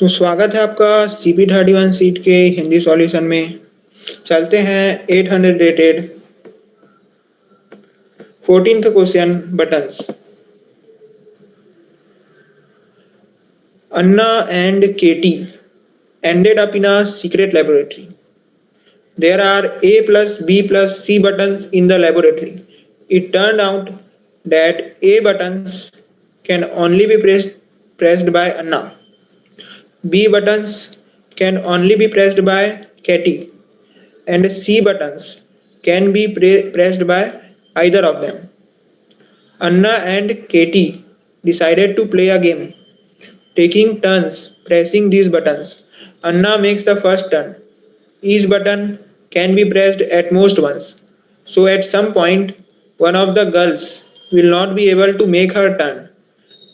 तो स्वागत है आपका CP31 सीट के हिंदी सॉल्यूशन में। चलते हैं 800 rated 14th question buttons. Anna and Katie ended up in a secret laboratory. There are A plus B plus C buttons in the laboratory. It turned out that A buttons can only be pressed by Anna. B buttons can only be pressed by Katie, and C buttons can be pressed by either of them. Anna and Katie decided to play a game, taking turns pressing these buttons. Anna makes the first turn. Each button can be pressed at most once. So at some point, one of the girls will not be able to make her turn.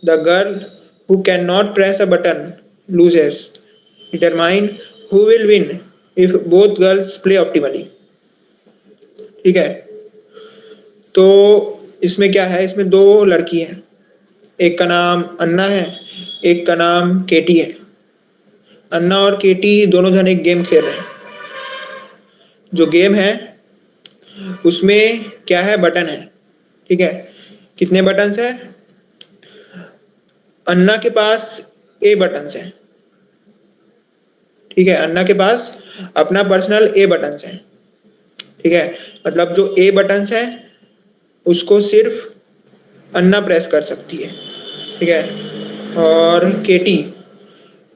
The girl who cannot press a button loses. Determine who will win if both girls play optimally. ठीक है, तो इसमें क्या है, इसमें दो लड़की हैं, एक का नाम अन्ना है, एक का नाम केटी है। अन्ना और केटी दोनों जन एक गेम खेल रहे हैं। जो गेम है उसमें क्या है, बटन है। ठीक है, कितने बटन्स है? अन्ना के पास ए बटन्स है। ठीक है, अन्ना के पास अपना पर्सनल ए बटन्स है। ठीक है, मतलब जो ए बटन्स है उसको सिर्फ अन्ना प्रेस कर सकती है। ठीक है, और केटी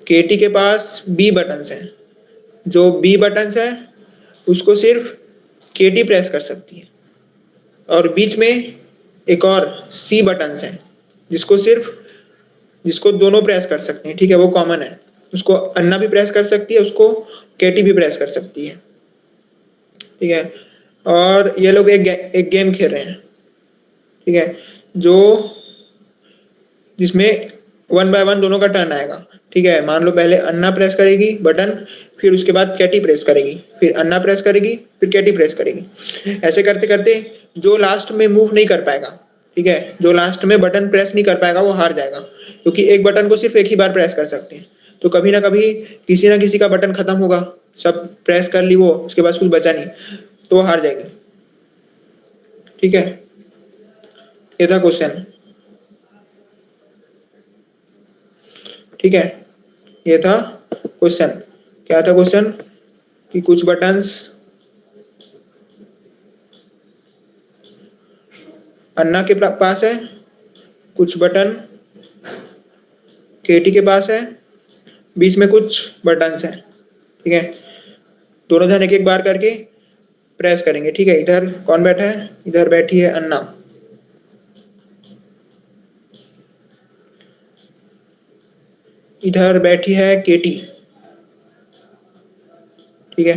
केटी के पास बी बटन्स है। जो बी बटन्स है उसको सिर्फ केटी प्रेस कर सकती है। और बीच में एक और सी बटन्स है जिसको दोनों प्रेस कर सकते हैं। ठीक है, वो कॉमन है, उसको अन्ना भी प्रेस कर सकती है, उसको केटी भी प्रेस कर सकती है। ठीक है, और ये लोग एक गेम खेल रहे हैं। ठीक है, जो जिसमें वन बाय वन दोनों का टर्न आएगा। ठीक है, मान लो पहले अन्ना प्रेस करेगी बटन, फिर उसके बाद कैटी प्रेस करेगी, फिर अन्ना प्रेस करेगी, फिर कैटी प्रेस करेगी। ऐसे करते करते जो लास्ट में मूव नहीं कर पाएगा, ठीक है, जो लास्ट में बटन प्रेस नहीं कर पाएगा वो हार जाएगा, क्योंकि एक बटन को सिर्फ एक ही बार प्रेस कर सकते हैं। तो कभी ना कभी किसी ना किसी का बटन खत्म होगा, सब प्रेस कर ली वो, उसके बाद कुछ बचा नहीं, तो वो हार जाएगी। ठीक है, ये था क्वेश्चन। ठीक है, ये था क्वेश्चन। क्या था क्वेश्चन? कि कुछ बटन्स अन्ना के पास है, कुछ बटन केटी के पास है, बीच में कुछ बटन्स हैं। ठीक है, दोनों जन एक एक बार करके प्रेस करेंगे। ठीक है, इधर कौन बैठा है? इधर बैठी है अन्ना। इधर बैठी है केटी। ठीक है,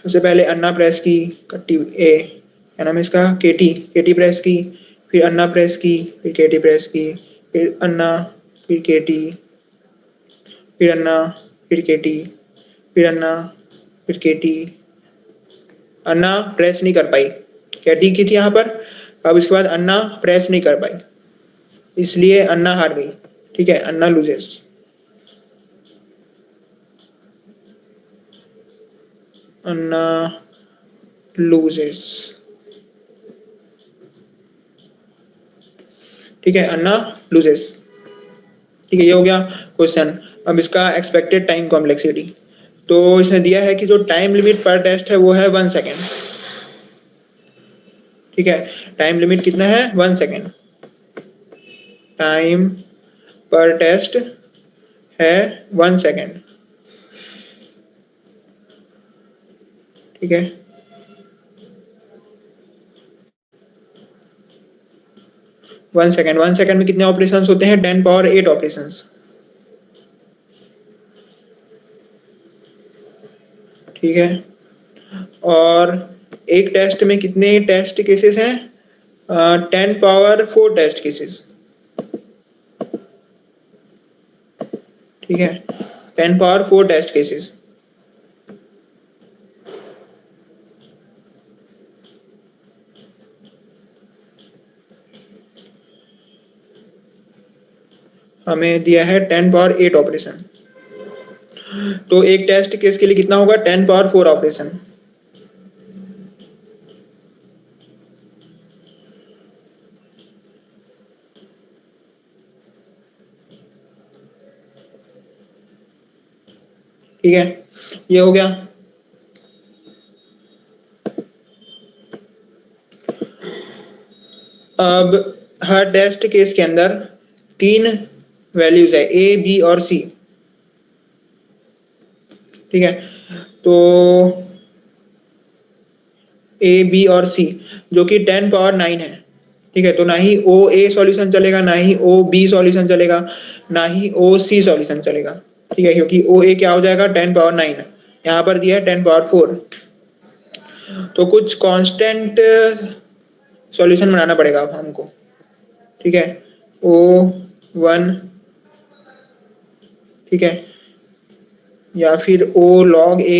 सबसे पहले अन्ना प्रेस की, कट्टी ए क्या नाम है इसका, केटी केटी प्रेस की, फिर अन्ना प्रेस की, फिर केटी प्रेस की, फिर अन्ना, फिर केटी, फिर अन्ना, फिर केटी, फिर अन्ना, फिर केटी। अन्ना प्रेस नहीं कर पाई, कैटी की थी यहाँ पर। अब इसके बाद अन्ना प्रेस नहीं कर पाई, इसलिए अन्ना हार गई। ठीक है, अन्ना लूजेस। अन्ना लूजेस। ठीक है, अन्ना लूजेस। ठीक है, ये हो गया क्वेश्चन। अब इसका एक्सपेक्टेड टाइम कॉम्प्लेक्सिटी, तो इसमें दिया है कि जो टाइम लिमिट पर टेस्ट है वो है 1 सेकेंड। ठीक है, टाइम लिमिट कितना है? 1 सेकेंड। टाइम पर टेस्ट है 1 सेकेंड। ठीक है, 1 सेकेंड। 1 सेकेंड में कितने ऑपरेशन होते हैं? 10 पावर 8 ऑपरेशन। ठीक है, और एक टेस्ट में कितने टेस्ट केसेस हैं? 10 पावर 4 टेस्ट केसेस। ठीक है, 10 पावर 4 टेस्ट केसेस। हमें दिया है 10 पावर 8 ऑपरेशन, तो एक टेस्ट केस के लिए कितना होगा 10 पावर 4 ऑपरेशन। ठीक है, ये हो गया। अब हर टेस्ट केस के अंदर 3 वैल्यूज है, ए बी और सी। ठीक है, तो ए बी और सी जो कि 10 पावर 9 है। ठीक है, तो ना ही ओ ए सॉल्यूशन चलेगा, ना ही ओ बी सॉल्यूशन चलेगा, ना ही ओ सी सॉल्यूशन चलेगा। ठीक है, क्योंकि ओ ए क्या हो जाएगा 10 पावर 9, यहाँ पर दिया है 10 पावर 4। तो कुछ कांस्टेंट सॉल्यूशन बनाना पड़ेगा अब हमको। ठीक है, O1, ठीक है, या फिर O log A,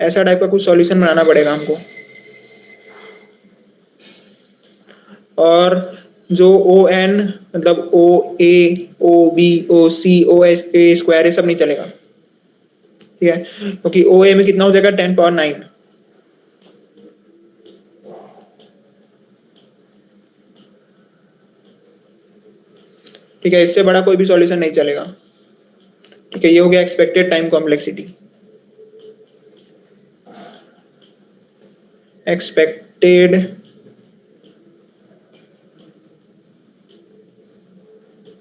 ऐसा टाइप का कुछ सॉल्यूशन बनाना पड़ेगा हमको। और जो ON मतलब OA, OB, OC, OA square ये सब नहीं चलेगा। ठीक है, क्योंकि OA में कितना हो जाएगा 10 पावर 9। ठीक है, इससे बड़ा कोई भी सॉल्यूशन नहीं चलेगा। ठीक है, ये हो गया expected time complexity. Expected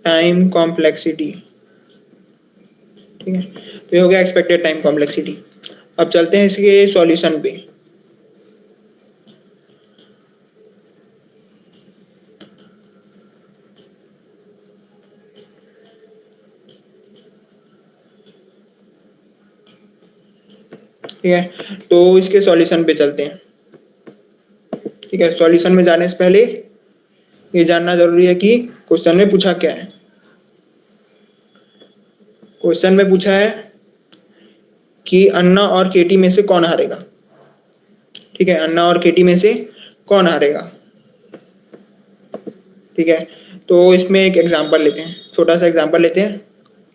time complexity. ठीक है, तो ये हो गया एक्सपेक्टेड टाइम कॉम्प्लेक्सिटी। अब चलते हैं इसके सॉल्यूशन पे। ठीक है, तो इसके सॉल्यूशन पे चलते हैं। ठीक है, सॉल्यूशन में जाने से पहले ये जानना जरूरी है कि क्वेश्चन में पूछा क्या है। क्वेश्चन में पूछा है कि अन्ना और केटी में से कौन हारेगा। ठीक है, अन्ना और केटी में से कौन हारेगा। ठीक है, तो इसमें एक एग्जांपल लेते हैं, छोटा सा एग्जांपल लेते हैं।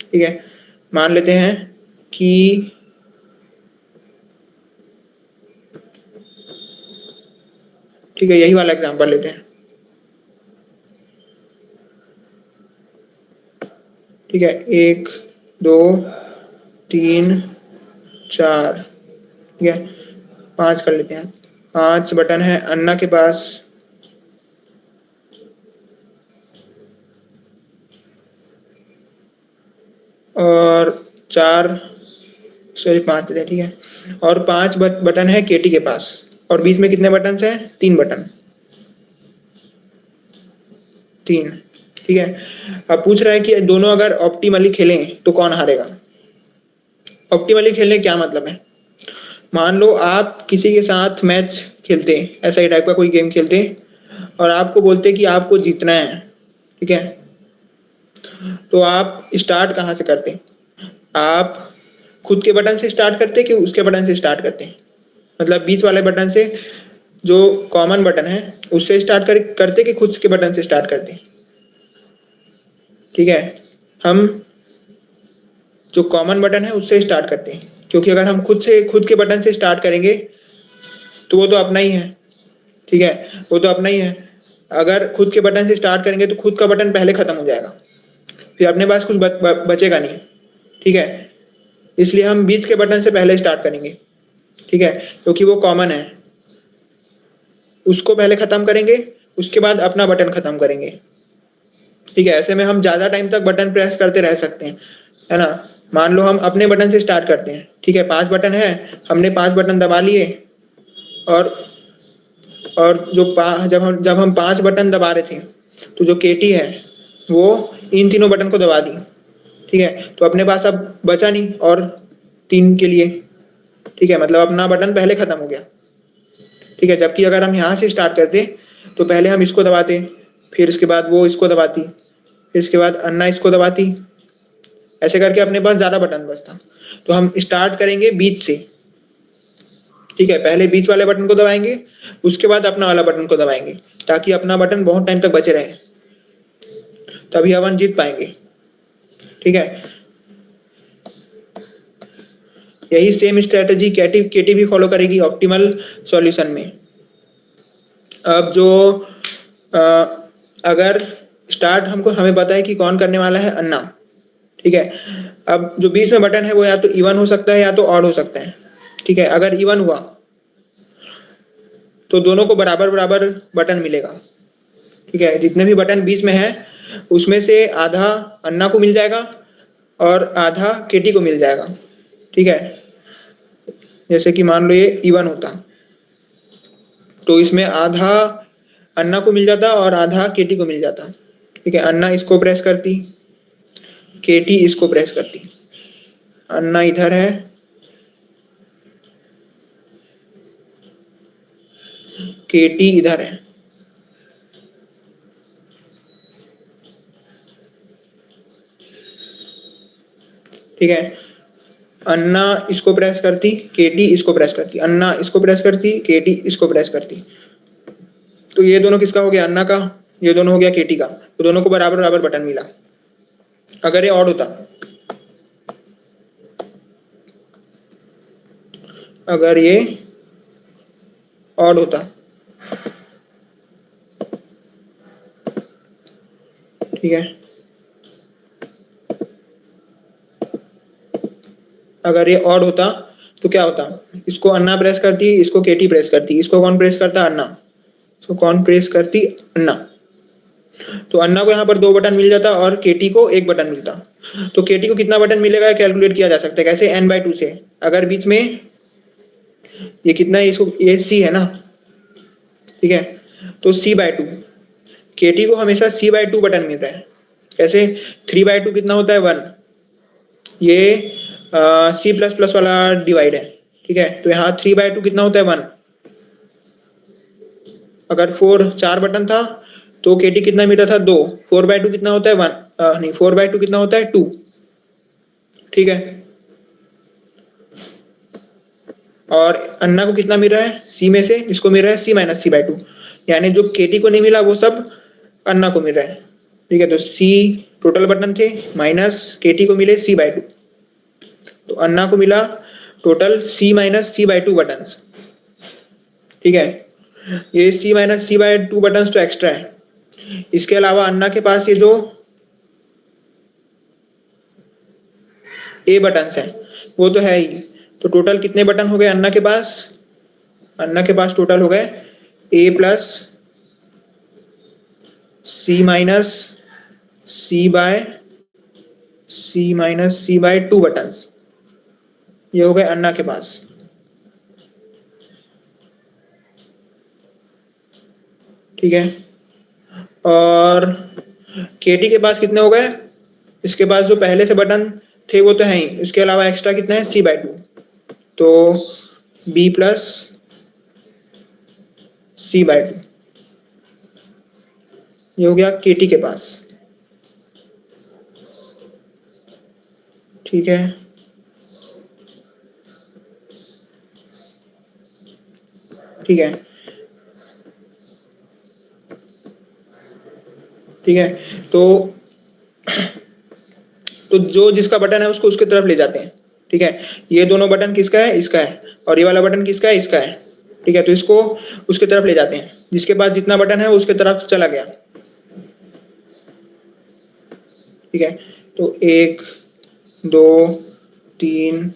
ठीक है, मान लेते हैं कि ठीक है, यही वाला एग्जांपल लेते हैं। ठीक है, 1 2 3 4, ठीक है, 5 कर लेते हैं। 5 बटन है अन्ना के पास, और 4 सॉरी 5 देते हैं। ठीक है, और 5 बटन है केटी के पास, और बीच में कितने बटन हैं 3 बटन, 3। ठीक है, अब पूछ रहा है कि दोनों अगर ऑप्टिमली खेलें तो कौन हारेगा। ऑप्टिमली खेलने क्या मतलब है, मान लो आप किसी के साथ मैच खेलते, ऐसा ही टाइप का कोई गेम खेलते, और आपको बोलते कि आपको जीतना है। ठीक है, तो आप स्टार्ट कहाँ से करते, आप खुद के बटन से स्टार्ट करते कि उसके बटन से स्टार्ट करते, मतलब बीच वाले बटन से जो कॉमन बटन है उससे स्टार्ट करते कि खुद के बटन से स्टार्ट करते। ठीक है, हम जो कॉमन बटन है उससे स्टार्ट करते हैं, क्योंकि अगर हम खुद के बटन से स्टार्ट करेंगे तो वो तो अपना ही है। ठीक है, वो तो अपना ही है। अगर खुद के बटन से स्टार्ट करेंगे तो खुद का बटन पहले खत्म हो जाएगा, फिर अपने पास कुछ बचेगा नहीं। ठीक है, इसलिए हम बीच के बटन से पहले स्टार्ट करेंगे। ठीक है, क्योंकि वो कॉमन है, उसको पहले खत्म करेंगे, उसके बाद अपना बटन खत्म करेंगे। ठीक है, ऐसे में हम ज्यादा टाइम तक बटन प्रेस करते रह सकते हैं, है ना। मान लो हम अपने बटन से स्टार्ट करते हैं। ठीक है, 5 बटन है, हमने 5 बटन दबा लिए, और जब हम 5 बटन दबा रहे थे तो जो केटी है वो इन तीनों बटन को दबा दी। ठीक है, तो अपने पास अब बचा नहीं और 3 के लिए। ठीक है, मतलब अपना बटन पहले खत्म हो गया। ठीक है, जबकि अगर हम यहाँ से स्टार्ट करते तो पहले हम इसको दबाते, फिर इसके बाद वो इसको दबाती, फिर इसके बाद अन्ना इसको दबाती, ऐसे करके अपने पास ज्यादा बटन बचता। तो हम स्टार्ट करेंगे बीच से। ठीक है, पहले बीच वाले बटन को दबाएंगे, उसके बाद अपना वाला बटन को दबाएंगे, ताकि अपना बटन बहुत टाइम तक बचे रहे, तभी अपन जीत पाएंगे। ठीक है, यही सेम स्ट्रेटजी केटी भी फॉलो करेगी ऑप्टिमल सॉल्यूशन में। अब जो अगर स्टार्ट हमें पता है कि कौन करने वाला है, अन्ना। ठीक है, अब जो बीच में बटन है वो या तो इवन हो सकता है या तो ऑड हो सकता है। ठीक है, अगर इवन हुआ तो दोनों को बराबर बराबर बटन मिलेगा। ठीक है, जितने भी बटन बीच में है उसमें से आधा अन्ना को मिल जाएगा और आधा केटी को मिल जाएगा। ठीक है, जैसे कि मान लो ये इवन होता तो इसमें आधा अन्ना को मिल जाता और आधा केटी को मिल जाता। ठीक है, अन्ना इसको प्रेस करती, केटी इसको प्रेस करती। अन्ना इधर है, केटी इधर है। ठीक है, अन्ना इसको प्रेस करती, केटी इसको प्रेस करती, अन्ना इसको प्रेस करती, केटी इसको प्रेस करती। तो ये दोनों किसका हो गया, अन्ना का, ये दोनों हो गया केटी का, तो दोनों को बराबर बराबर बटन मिला। अगर ये ऑड होता, अगर ये ऑड होता, ठीक है, अगर ये ऑड होता तो क्या होता, इसको अन्ना प्रेस करती, इसको केटी प्रेस करती, इसको कौन प्रेस करता, अन्ना, इसको कौन प्रेस करती, अन्ना। तो अन्ना को यहाँ पर 2 बटन मिल जाता और केटी को 1 बटन मिलता। तो केटी को कितना बटन मिलेगा कैलकुलेट किया जा सकता है, कैसे, n/2 से। अगर बीच में ये कितना है, इसको ये c है ना, ठीक है, तो c/2, केटी को हमेशा c/2 बटन मिल रहा है। कैसे, 3/2 कितना होता है, 1। ये सी प्लस प्लस वाला डिवाइड है। ठीक है, तो यहाँ 3/2 कितना होता है, 1। अगर 4 बटन था तो केटी कितना मिल रहा था, 2। 4/2 कितना होता है, 1, नहीं, 4/2 कितना होता है, 2। ठीक है, और अन्ना को कितना मिल रहा है, सी में से इसको मिल रहा है c-c/2, यानी जो केटी को नहीं मिला वो सब अन्ना को मिल रहा है। ठीक है, तो सी टोटल बटन थे माइनस केटी को मिले c/2, तो अन्ना को मिला टोटल c-c/2 बटन। ठीक है, ये c-c/2 बटन तो एक्स्ट्रा है। इसके अलावा अन्ना के पास ये जो ए बटन है वो तो है ही। तो टोटल कितने बटन हो गए अन्ना के पास, अन्ना के पास टोटल हो गए ए plus C minus c/2 button, ये हो गए अन्ना के पास। ठीक है, और केटी के पास कितने हो गए, इसके पास जो पहले से बटन थे वो तो है ही, उसके अलावा एक्स्ट्रा कितना है, c/2, तो b प्लस c/2, ये हो गया केटी के पास। ठीक है, ठीक है, ठीक है, तो जो जिसका बटन है उसको उसकी तरफ ले जाते हैं। ठीक है, ये दोनों बटन किसका है, इसका है, और ये वाला बटन किसका है, इसका है। ठीक है, तो इसको उसके तरफ ले जाते हैं, जिसके पास जितना बटन है वो उसके तरफ चला गया। ठीक है, तो 1 2 3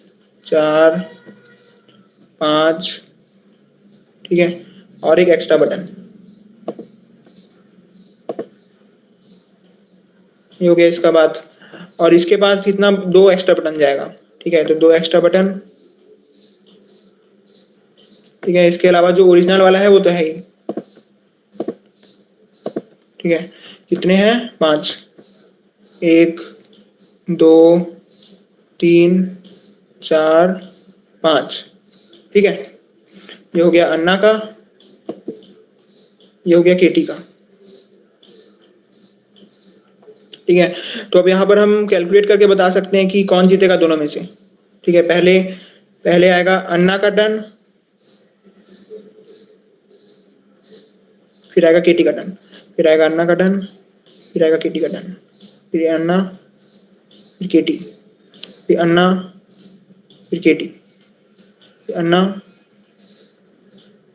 4 5, ठीक है, और एक एक्स्ट्रा बटन, ये हो गया इसका बात। और इसके पास कितना, 2 एक्स्ट्रा बटन जाएगा। ठीक है, तो 2 एक्स्ट्रा बटन। ठीक है, इसके अलावा जो ओरिजिनल वाला है वो तो है ही। ठीक है, कितने हैं, 5, 1 2 3 4 5। ठीक है, ये हो गया अन्ना का, ये हो गया केटी का। ठीक है, तो अब यहाँ पर हम कैलकुलेट करके बता सकते हैं कि कौन जीतेगा दोनों में से। ठीक है, पहले आएगा अन्ना का टर्न, फिर आएगा केटी का टर्न, फिर आएगा अन्ना का टर्न, फिर आएगा केटी का टर्न, फिर अन्ना, फिर केटी, फिर अन्ना, फिर केटी, फिर अन्ना,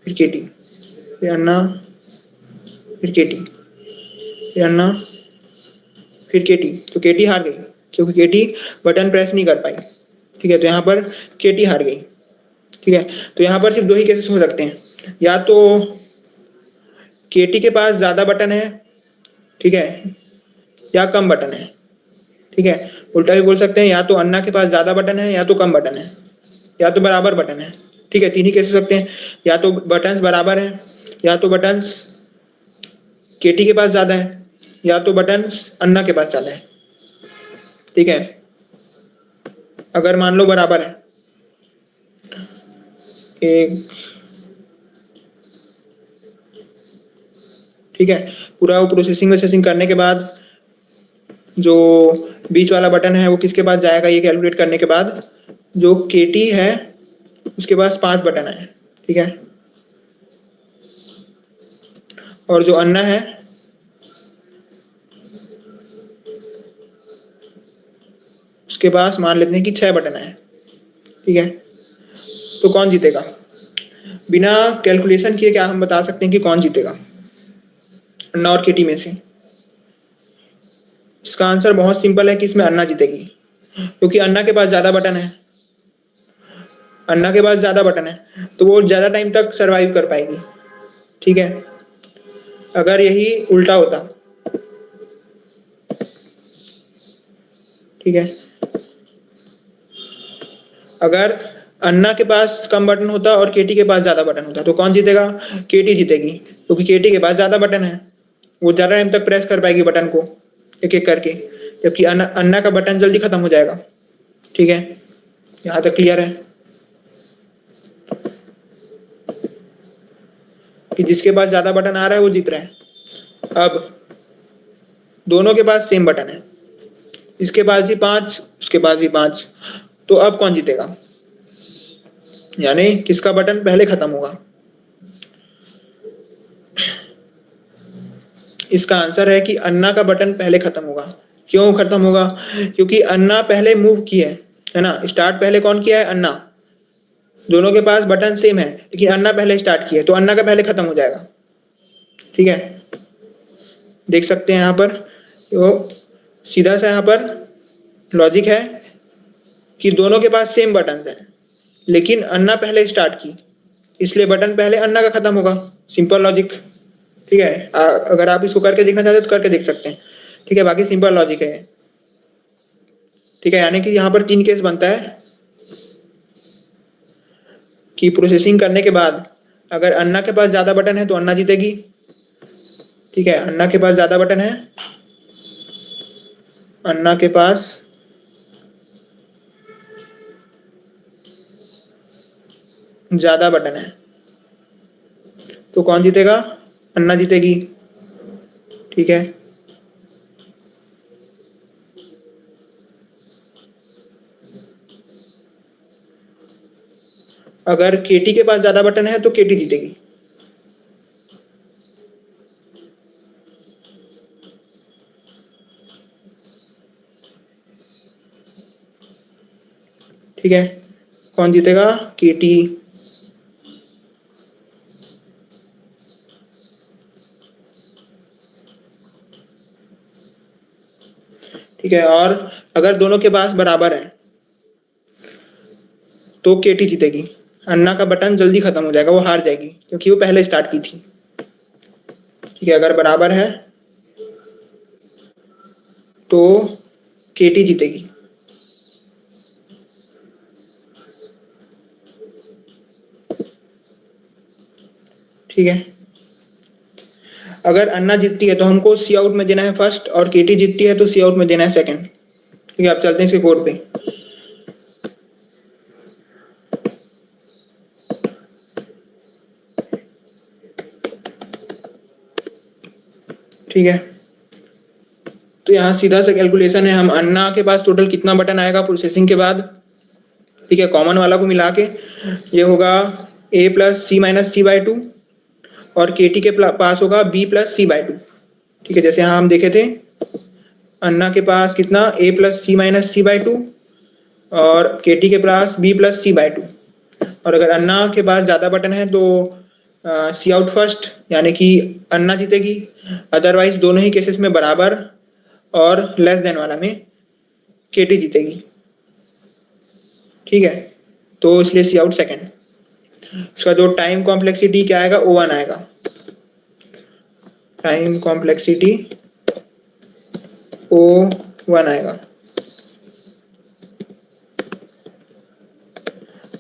फिर केटी, फिर अन्ना, फिर केटी, फिर अन्ना, फिर केटी। तो केटी हार गई क्योंकि केटी बटन प्रेस नहीं कर पाई। ठीक है, तो यहाँ पर केटी हार गई। ठीक है, तो यहाँ पर सिर्फ दो ही केसेस हो सकते हैं, या तो केटी के पास ज्यादा बटन है, ठीक है, या कम बटन है। ठीक है, उल्टा भी बोल सकते हैं, या तो अन्ना के पास ज्यादा बटन है या तो कम बटन है, या तो बराबर बटन है। ठीक है, तीन ही केस हो सकते हैं, या तो बटन्स बराबर है, या तो बटन्स केटी के पास ज्यादा है, या तो बटन्स अन्ना के पास ज्यादा है। ठीक है, अगर मान लो बराबर है, एक, ठीक है, पूरा वो प्रोसेसिंग वोसेसिंग करने के बाद जो बीच वाला बटन है वो किसके पास जाएगा, ये कैलकुलेट करने के बाद जो केटी है उसके पास 5 बटन है। ठीक है, और जो अन्ना है उसके पास मान लेते हैं कि 6 बटन है। ठीक है, तो कौन जीतेगा? बिना कैलकुलेशन किए क्या हम बता सकते हैं कि कौन जीतेगा अन्ना और केटी में से? इसका आंसर बहुत सिंपल है कि इसमें अन्ना जीतेगी, क्योंकि अन्ना के पास ज्यादा बटन है। अन्ना के पास ज्यादा बटन है तो वो ज्यादा टाइम तक सरवाइव कर पाएगी। ठीक है, अगर यही उल्टा होता, ठीक है, अगर अन्ना के पास कम बटन होता और केटी के पास ज्यादा बटन होता तो कौन जीतेगा? केटी जीतेगी, क्योंकि केटी के पास ज्यादा बटन है, वो ज्यादा टाइम तक प्रेस कर पाएगी बटन को एक एक करके, जबकि अन्ना का बटन जल्दी खत्म हो जाएगा। ठीक है, यहाँ तक क्लियर है कि जिसके पास ज्यादा बटन आ रहा है वो जीत रहा है। अब दोनों के पास सेम बटन है, इसके पास भी 5, उसके पास भी 5, तो अब कौन जीतेगा, यानी किसका बटन पहले खत्म होगा? इसका आंसर है कि अन्ना का बटन पहले खत्म होगा। क्यों खत्म होगा? क्योंकि अन्ना पहले मूव की है ना, स्टार्ट पहले कौन किया है? अन्ना। दोनों के पास बटन सेम है लेकिन अन्ना पहले स्टार्ट किया, तो अन्ना का पहले खत्म हो जाएगा। ठीक है, देख सकते हैं यहाँ पर, तो सीधा सा यहाँ पर लॉजिक है कि दोनों के पास सेम बटन है, लेकिन अन्ना पहले स्टार्ट की, इसलिए बटन पहले अन्ना का खत्म होगा। Simple logic. ठीक है, अगर आप इसको करके देखना चाहते हैं तो करके देख सकते हैं। ठीक है, बाकी सिंपल लॉजिक है। ठीक है, यानी कि यहाँ पर 3 केस बनता है कि प्रोसेसिंग करने के बाद अगर अन्ना के पास ज्यादा बटन है तो अन्ना जीतेगी। ठीक है, अन्ना के पास ज्यादा बटन है, अन्ना के पास ज्यादा बटन है, तो कौन जीतेगा? अन्ना जीतेगी। ठीक है, अगर केटी के पास ज्यादा बटन है तो केटी जीतेगी। ठीक है, कौन जीतेगा? केटी। ठीक है, और अगर दोनों के पास बराबर है तो केटी जीतेगी। अन्ना का बटन जल्दी खत्म हो जाएगा, वो हार जाएगी क्योंकि वो पहले स्टार्ट की थी। ठीक है, अगर बराबर है तो केटी जीतेगी। ठीक है, अगर अन्ना जीतती है तो हमको सी आउट में देना है फर्स्ट, और केटी जीतती है तो सी आउट में देना है सेकंड। ठीक है, आप चलते हैं इसके कोड पे। ठीक है, तो यहाँ सीधा सा कैलकुलेशन है, हम अन्ना के पास टोटल कितना बटन आएगा प्रोसेसिंग के बाद। ठीक है, कॉमन वाला को मिला के ये होगा a plus C minus C by 2, और KT के पास होगा B प्लस C बाय 2। ठीक है, जैसे यहाँ हम देखे थे अन्ना के पास कितना A plus C minus C by 2 और KT के पास B प्लस C बाय 2। और अगर अन्ना के पास ज़्यादा बटन है तो सी आउट फर्स्ट यानी कि अन्ना जीतेगी, अदरवाइज दोनों ही केसेस में बराबर और लेस देन वाला में KT जीतेगी। ठीक है, तो इसलिए सी आउट सेकेंड। इसका जो टाइम कॉम्प्लेक्सिटी क्या आएगा, O1 आएगा। टाइम कॉम्प्लेक्सिटी O1 आएगा।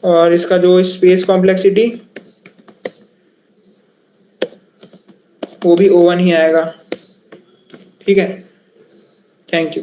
और इसका जो स्पेस कॉम्प्लेक्सिटी वो भी O1 ही आएगा। ठीक है, थैंक यू।